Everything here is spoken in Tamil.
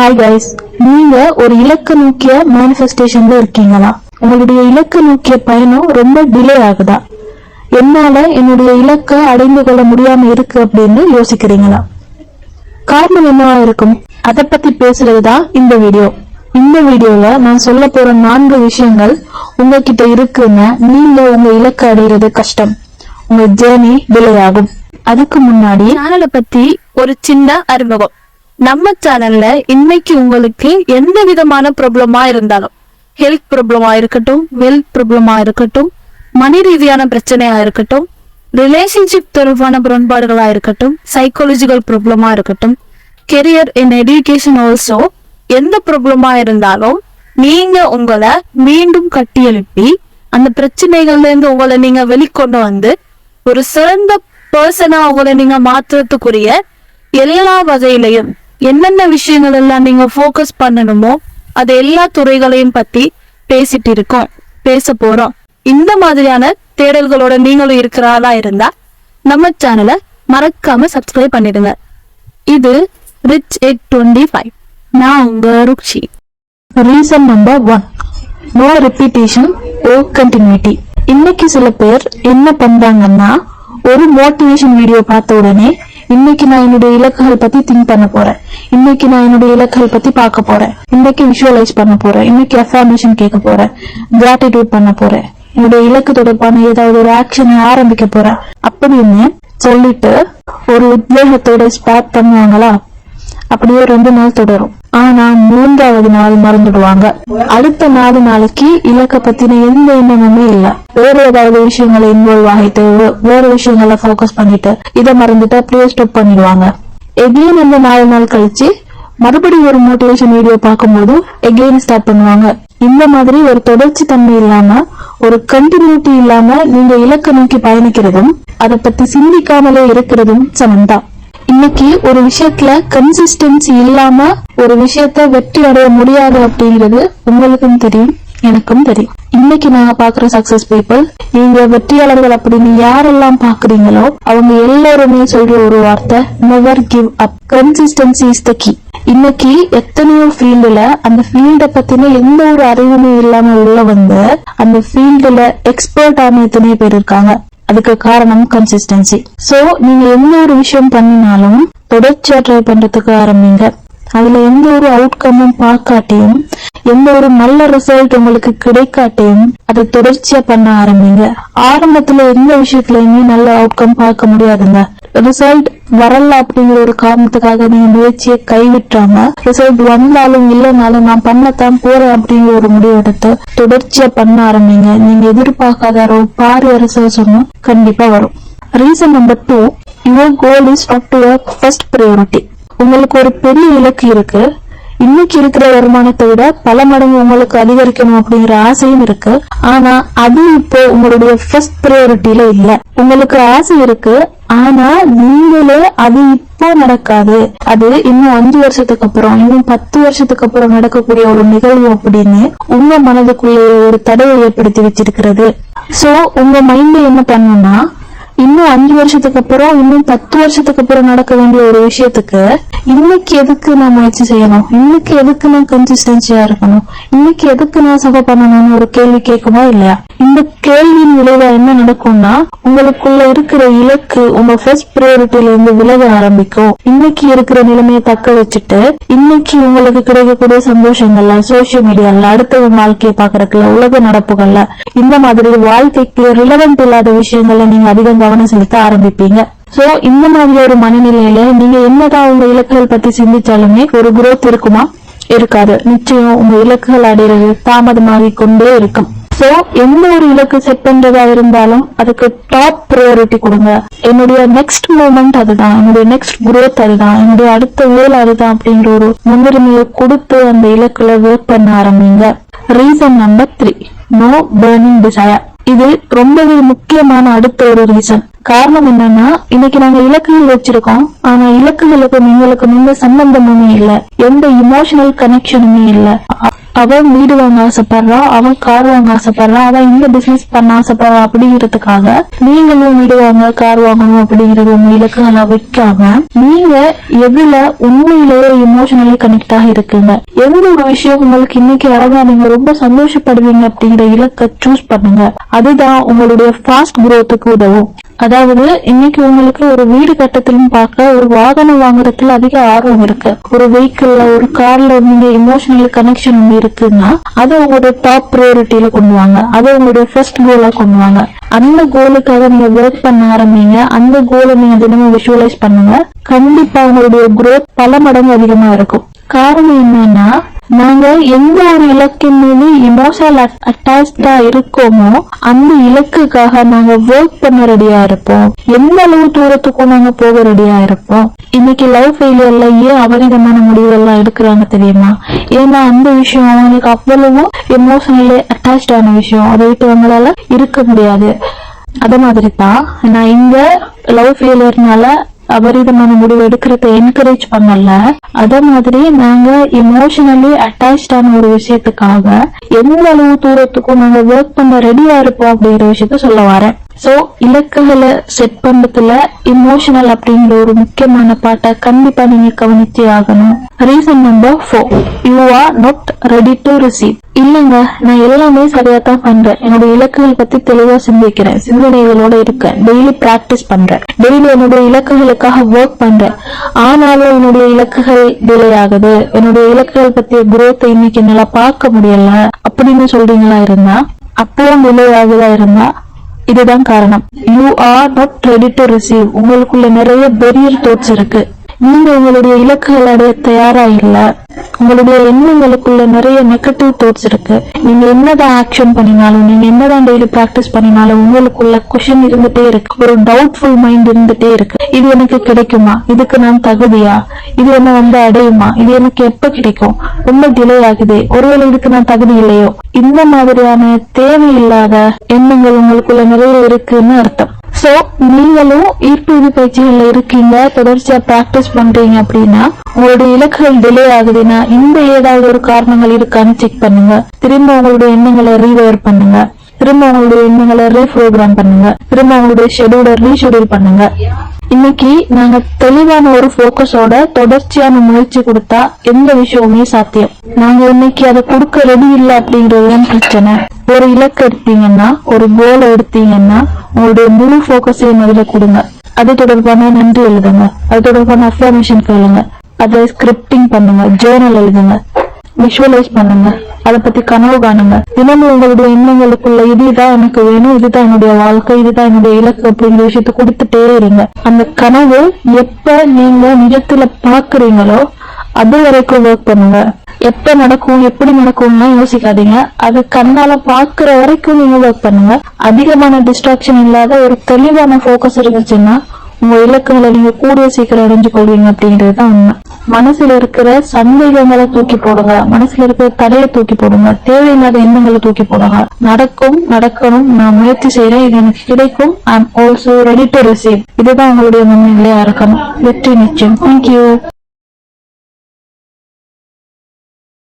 ஹாய் கைஸ், நீங்க ஒரு இலக்கு நோக்கிய மேனிஃபெஸ்டேஷன்ல இருக்கீங்களா? உங்களுடைய இலக்கு நோக்கிய பயணம் ரொம்ப டிலே ஆகுதா? என்னால என்னுடைய இலக்கை அடைந்து கொள்ள முடியாம இருக்கு அப்படின்னு யோசிக்கிறீங்களா? காரணம் என்னவா இருக்கும்? அதை பத்தி பேசுறதுதான் இந்த வீடியோ. இந்த வீடியோல நான் சொல்ல போற 4 விஷயங்கள் உங்ககிட்ட இருக்குன்னா நீங்க உங்க இலக்கை அடைகிறது கஷ்டம், உங்க ஜேர்னி டிலே ஆகும். அதுக்கு முன்னாடி சேனலை பத்தி ஒரு சின்ன அறிமுகம். நம்ம சேனல்ல இன்னைக்கு உங்களுக்கு எந்த விதமான ப்ராப்ளமா இருந்தாலும், ஹெல்த் ப்ராப்ளமா இருக்கட்டும், வெல்த் ப்ராப்ளமா இருக்கட்டும், மணி ரீதியான பிரச்சனையா இருக்கட்டும், ரிலேஷன்ஷிப் தொடர்பான முரண்பாடுகளா இருக்கட்டும், சைக்காலஜிக்கல் ப்ராப்ளமா இருக்கட்டும், கெரியர் இன் எஜுகேஷன் ஆல்சோ, எந்த ப்ராப்ளமா இருந்தாலும் நீங்க உங்களை மீண்டும் கட்டி எழுப்பி அந்த பிரச்சனைகள்ல இருந்து உங்களை நீங்க வெளிக்கொண்டு வந்து ஒரு சிறந்த பர்சனா உங்களை நீங்க மாற்றுறதுக்குரிய எல்லா வகையிலையும் என்னென்ன விஷயங்கள் எல்லாம் நீங்க போக்கஸ் பண்ணணுமோ அது எல்லா துறைகளையும் பத்தி பேசிட்டு இருக்கோம், பேச போறோம். இந்த மாதிரியான தேடல்களோட நீங்களும் இருக்கிற ஆளா இருந்தா நம்ம சேனலை மறக்காம சப்ஸ்கிரைப் பண்ணிடுங்க. இது ரிச் எட் 25. நான் உங்க ருக்ஷி. ரீசன் நம்பர் 1, நோ ரிப்பீட்டேஷன் ஓ கண்டினியூட்டி. இன்னைக்கு சில பேர் என்ன பண்றாங்கன்னா, ஒரு மோட்டிவேஷன் வீடியோ பார்த்த உடனே இன்னைக்கு நான் என்னுடைய இலக்குகள் பத்தி திங்க் பண்ண போறேன், இன்னைக்கு நான் என்னுடைய இலக்குகள் பத்தி பார்க்க போறேன், இன்னைக்கு விஷுவலைஸ் பண்ண போறேன், இன்னைக்கு அஃபர்மேஷன் கேட்க போறேன், கிராட்டிடியூட் பண்ண போறேன், என்னுடைய இலக்கு தொடர்பான ஏதாவது ஒரு ஆக்ஷனை ஆரம்பிக்க போறேன் அப்படின்னு சொல்லிட்டு ஒரு உத்வேகத்தோட ஸ்டார்ட் பண்ணுவாங்களா? அப்படியே 2 நாள் தொடரும். ஆனா 3வது நாள் மறந்துடுவாங்க. அடுத்த 4 நாளைக்கு இலக்க பத்தின எந்த எண்ணமுமே இல்ல. வேற ஏதாவது விஷயங்களை இன்வால்வ் ஆகிட்டு வேற விஷயங்களை போக்கஸ் பண்ணிட்டு இதை மறந்துட்டு அப்படியே ஸ்டாப் பண்ணிடுவாங்க. எகெயின் அந்த 4 நாள் கழிச்சு மறுபடியும் ஒரு மோட்டிவேஷன் வீடியோ பார்க்கும்போது எகெயின் ஸ்டார்ட் பண்ணுவாங்க. இந்த மாதிரி ஒரு தொடர்ச்சி தன்மை இல்லாம, ஒரு கண்டினியூட்டி இல்லாம நீங்க இலக்க நோக்கி பயணிக்கிறதும் அதை பத்தி சிந்திக்காமலே இருக்கிறதும் சமம்தான். இன்னைக்கு ஒரு விஷயத்துல கன்சிஸ்டன்சி இல்லாம ஒரு விஷயத்த வெற்றி அடைய முடியாது அப்படிங்கிறது உங்களுக்கும் தெரியும், எனக்கும் தெரியும். இன்னைக்கு நாங்க பாக்குற சக்சஸ் பீப்புள், நீங்க வெற்றியாளர்கள் அப்படின்னு யாரெல்லாம் பாக்குறீங்களோ அவங்க எல்லாருமே சொல்ற ஒரு வார்த்தை, never give up. Consistency is the key. இன்னைக்கு எத்தனையோ ஃபீல்டுல அந்த ஃபீல்ட பத்தின எந்த ஒரு அறிவுமே இல்லாம உள்ள வந்து அந்த ஃபீல்டுல எக்ஸ்பர்ட் ஆன எத்தனையோ பேர் இருக்காங்க. அதுக்கு காரணம் கன்சிஸ்டன்சி. சோ நீங்க எந்த ஒரு விஷயம் பண்ணினாலும் தொடர்ச்சியா ட்ரை பண்றதுக்கு ஆரம்பிங்க. அதுல எந்த ஒரு அவுட்கமும் பார்க்காட்டியும், எந்த ஒரு நல்ல ரிசல்ட் உங்களுக்கு கிடைக்காட்டியும் அதை தொடர்ச்சியா பண்ண ஆரம்பிங்க. ஆரம்பத்துல எந்த விஷயத்துலயுமே நல்ல அவுட்கம் பார்க்க முடியாதுங்க. ரிசல்ட் வரல அப்படிங்கிற ஒரு காரணத்துக்காக நீங்க முயற்சியை கைவிட்டாம, ரிசல்ட் வந்தாலும் இல்லைனாலும் நான் பண்ணத்தான் போறேன் அப்படிங்கிற ஒரு முடிவு எடுத்து தொடர்ச்சியா பண்ண ஆரம்பிங்க. நீங்க எதிர்பார்க்காத பாரிய ரிசல்ட்ஸ் ஒன்னும் கண்டிப்பா வரும். Reason number 2, your goal is not to your first priority. உங்களுக்கு ஒரு பெரிய இலக்கு இருக்கு. இன்னைக்கு இருக்கிற வருமானத்தை விட பல மடங்கு உங்களுக்கு அதிகரிக்கணும் அப்படிங்கிற ஆசையும் இருக்கு. ஆனா அது இப்போ உங்களுடைய ஃபர்ஸ்ட் பிரையாரிட்டியில இல்ல. உங்களுக்கு ஆசை இருக்கு, ஆனா நீங்களே அது இப்போ நடக்காது, அது இன்னும் 5 வருஷத்துக்கு அப்புறம், இன்னும் 10 வருஷத்துக்கு அப்புறம் நடக்கக்கூடிய ஒரு நிகழ்வு அப்படின்னு உங்க மனதுக்குள்ளே ஒரு தடையை ஏற்படுத்தி வச்சிருக்கிறது. சோ உங்க மைண்ட் என்ன பண்ணும்னா, இன்னும் 5 வருஷத்துக்கு அப்புறம், இன்னும் 10 வருஷத்துக்கு அப்புறம் நடக்க வேண்டிய ஒரு விஷயத்துக்கு இன்னைக்கு எதுக்கு நான் முயற்சி செய்யணும், இன்னைக்கு எதுக்கு நான் கன்சிஸ்டன்சியா இருக்கணும், இன்னைக்கு எதுக்கு நான் சபை பண்ணணும்னு ஒரு கேள்வி கேட்குமா இல்லையா? இந்த கேள்வியின் விளைவா என்ன நடக்கும்னா, உங்களுக்குள்ள இருக்கிற இலக்கு உங்க ஃபர்ஸ்ட் பிரையாரிட்டியில இருந்து விலக ஆரம்பிக்கும். இன்னைக்கு இருக்கிற நிலைமையை தக்க வச்சுட்டு இன்னைக்கு உங்களுக்கு கிடைக்கக்கூடிய சந்தோஷங்கள்ல, சோசியல் மீடியால, அடுத்த வாழ்க்கையை பாக்குறதுல, உலக நடப்புகள்ல, இந்த மாதிரி வாழ்க்கைக்கு ரிலவெண்ட் இல்லாத விஷயங்கள்ல நீங்க அதிகம் கவனம் செலுத்த ஆரம்பிப்பீங்க. சோ இந்த மாதிரி ஒரு மனநிலையில நீங்க என்னதான் உங்க இலக்குகள் பத்தி சிந்திச்சாலுமே ஒரு குரோத் இருக்குமா? இருக்காது. நிச்சயம் உங்க இலக்குகள் அடைகிறது தாமதமாகி கொண்டே இருக்கும். சோ எந்த ஒரு இலக்கு செட் பண்றதா இருந்தாலும் அதுக்கு டாப் ப்ரையாரிட்டி கொடுங்க. என்னுடைய நெக்ஸ்ட் மூமெண்ட் அதுதான், என்னுடைய நெக்ஸ்ட் குரோத் அதுதான், என்னுடைய அடுத்த வேலை அதுதான் அப்படிங்கிற ஒரு முன்னுரிமையை கொடுத்து அந்த இலக்குல ஒர்க் பண்ண ஆரம்பிங்க. Reason number 3, no burning desire. இது ரொம்பவே முக்கியமான அடுத்த ஒரு ரீசன். காரணம் என்னன்னா, இன்னைக்கு நாங்க இலக்குகள் வச்சிருக்கோம், ஆனா இலக்குகளுக்கு எங்களுக்கு எந்த சம்பந்தமுமே இல்ல, எந்த இமோஷனல் கனெக்ஷனுமே இல்ல. அவன் வீடு வாங்க ஆசைப்படுறான், அவன் கார் வாங்க ஆசைப்படுறான், அவன் இந்த பிசினஸ் பண்ண ஆசைப்படுறான் அப்படிங்கிறதுக்காக நீங்களும் வீடு வாங்க கார் வாங்கணும் அப்படிங்கறது உங்க இலக்குகளை வைக்காம நீங்க எதுல உண்மையிலேயே இமோஷனலி கனெக்ட் ஆகி இருக்குங்க, எந்த ஒரு விஷயம் உங்களுக்கு இன்னைக்கு அழகா நீங்க ரொம்ப சந்தோஷப்படுவீங்க அப்படிங்கிற இலக்கை சூஸ் பண்ணுங்க. அதுதான் உங்களுடைய ஃபாஸ்ட் குரோத்துக்கு உதவும். அதாவது இன்னைக்கு உங்களுக்கு ஒரு வீடு கட்டத்திலும் பார்க்க ஒரு வாகனம் வாங்குறதுல அதிக ஆர்வம் இருக்கு, ஒரு வெஹிக்கிள்ல ஒரு கார்ல நீங்க இமோஷனல் கனெக்ஷன் இருக்குன்னா அதை உங்களுடைய டாப் ப்ரையாரிட்டியில கொண்டு வாங்க, அதை உங்களுடைய ஃபர்ஸ்ட் கோலா கொண்டு வாங்க. அந்த கோலுக்காக நீங்க ஒர்க் பண்ண ஆரம்பிங்க, அந்த கோலை நீங்க தினமும் விஷுவலைஸ் பண்ணுங்க. கண்டிப்பா உங்களுடைய குரோத் பல மடங்கு அதிகமா இருக்கும். காரணம் என்னன்னா நாங்க எந்த ஒரு இலக்கின் மீது இமோஷனல் அட்டாச்சா இருக்கோமோ அந்த இலக்குக்காக நாங்க ஒர்க் பண்ண ரெடியா இருப்போம், எந்த அளவு தூரத்துக்கும் நாங்க போக ரெடியா இருப்போம். இன்னைக்கு லவ் ஃபெயிலியர்ல ஏன் அபரிதமான முடிவுகள்லாம் எடுக்கிறாங்க தெரியுமா? ஏன்னா அந்த விஷயம் அவங்களுக்கு அவ்வளவும் எமோஷனலி அட்டாச் ஆன விஷயம், அதை விட்டு அவங்களால இருக்க முடியாது. அத மாதிரி தான் நான் இந்த லவ் ஃபெயிலியர்னால அபரிதமான முடிவு எடுக்கிறத என்கரேஜ் பண்ணல. அத மாதிரி நாங்க இமோஷனலி அட்டாச்சான ஒரு விஷயத்துக்காக எந்த அளவு தூரத்துக்கும் நாங்க ஒர்க் பண்ண ரெடியா இருப்போம் அப்படிங்கிற விஷயத்த சொல்ல வரேன். சோ இலக்குகளை செட் பண்றதுல இமோஷனல் அப்படிங்கிற ஒரு முக்கியமான பாட்டை கண்டிப்பா நீங்க கவனிச்சே ஆகணும். Reason number 4, you are not ready to receive. இல்லங்க, நான் எல்லாமே சரியா தான் பண்றேன், என்னுடைய இலக்குகள் பத்தி தெளிவா சிந்திக்கிறேன், சிந்தனைகளோட இருக்கேன், டெய்லி பிராக்டிஸ் பண்றேன், டெய்லி என்னுடைய இலக்குகளுக்காக ஒர்க் பண்றேன், ஆனாலும் என்னுடைய இலக்குகள் டிலே ஆகுது, என்னுடைய இலக்குகள் பத்திய குரோத்தை இன்னைக்கு என்னால பார்க்க முடியல அப்படின்னு சொல்றீங்களா இருந்தா, அப்பவும் டிலே ஆகுதா இருந்தா இதுதான் காரணம். You are not ready to receive. உங்களுக்குள்ள நிறைய பெரியர் தாட்ஸ் இருக்கு, நீங்க உங்களுடைய இலக்குகள் அடைய தயாரா இல்ல, உங்களுடைய எண்ணங்களுக்குள்ள நிறைய நெகட்டிவ் தாட்ஸ் இருக்கு. நீங்க என்னதான் ஆக்ஷன் பண்ணினாலும், நீங்க என்னதான் டெய்லி பிராக்டிஸ் பண்ணினாலும் உங்களுக்குள்ள குஷன் இருந்துட்டே இருக்கு, ஒரு டவுட்ஃபுல் மைண்ட் இருந்துட்டே இருக்கு. இது எனக்கு கிடைக்குமா, இதுக்கு நான் தகுதியா, இது என்ன அடையுமா, இது எனக்கு எப்ப கிடைக்கும், ரொம்ப டிலே ஆகுது, ஒருவேளை இதுக்கு நான் தகுதி இல்லையோ, இந்த மாதிரியான தேவையில்லாத எண்ணங்கள் உங்களுக்குள்ள நிறைய இருக்குன்னு அர்த்தம். சோ நீங்களும் ஈர்ப்பு பயிற்சிகள்ல இருக்கீங்க, தொடர்ச்சியா பிராக்டிஸ் பண்றீங்க அப்படின்னா உங்களுடைய இலக்குகள் டிலே ஆகுதுன்னா இந்த ஏதாவது ஒரு காரணங்கள் இருக்கான்னு செக் பண்ணுங்க. திரும்ப உங்களுடைய எண்ணங்களை ரீவயர் பண்ணுங்க, திரும்ப உங்களுடைய எண்ணங்களை ரீப்ரோகிராம் பண்ணுங்க, திரும்ப உங்களுடைய ஷெட்யூலை ரீஷெட்யூல் பண்ணுங்க. இன்னைக்கு நாங்க தெளிவான ஒரு போக்கஸோட தொடர்ச்சியான முயற்சி கொடுத்தா எந்த விஷயமுமே சாத்தியம். நாங்க இன்னைக்கு அதை கொடுக்க ரெடி இல்லை அப்படிங்கறதுதான் பிரச்சனை. ஒரு இலக்கு எடுத்தீங்கன்னா, ஒரு கோல் எடுத்தீங்கன்னா உங்களுடைய முழு போக்கஸையும் முதல்ல கொடுங்க. அது தொடர்பான நன்றி எழுதுங்க, அது தொடர்பான அஃபர்மேஷன் கேளுங்க, அதை ஸ்கிரிப்டிங் பண்ணுங்க, ஜேர்னல் எழுதுங்க, விஷுவலைஸ் பண்ணுங்க, அதை பத்தி கனவு காணுங்க. தினமும் உங்களுடைய எண்ணங்களுக்குள்ள இதுதான் எனக்கு வேணும், இதுதான் என்னுடைய வாழ்க்கை, இதுதான் என்னுடைய இலக்கு அப்படிங்கிற விஷயத்த கொடுத்துட்டே இருங்க. அந்த கனவு எப்ப நீங்க நிஜத்துல பாக்குறீங்களோ அது வரைக்கும் ஒர்க் பண்ணுங்க. எப்ப நடக்கும் எப்படி நடக்கும்னா யோசிக்காதீங்க, அது கண்ணால பாக்குற வரைக்கும் நீங்க ஒர்க் பண்ணுங்க. அதிகமான டிஸ்ட்ராக்ஷன் இல்லாத ஒரு தெளிவான போக்கஸ் இருந்துச்சுன்னா உங்க இலக்குகளை நீங்க கூடிய சீக்கிரம் அடைஞ்சு கொள்வீங்க அப்படிங்கறதுதான் உண்மை. மனசுல இருக்கிற சந்தேகங்களை தூக்கி போடுங்க, மனசுல இருக்கிற தடையை தூக்கி போடுங்க, தேவையில்லாத எண்ணங்களை தூக்கி போடுங்க. நடக்கணும், நான் முயற்சி செய்யறேன், இது எனக்கு கிடைக்கும், I am also ready to receive. இதுதான் உங்களுடைய மனநிலையா இருக்கணும். வெற்றி நிச்சயம். தேங்க்யூ.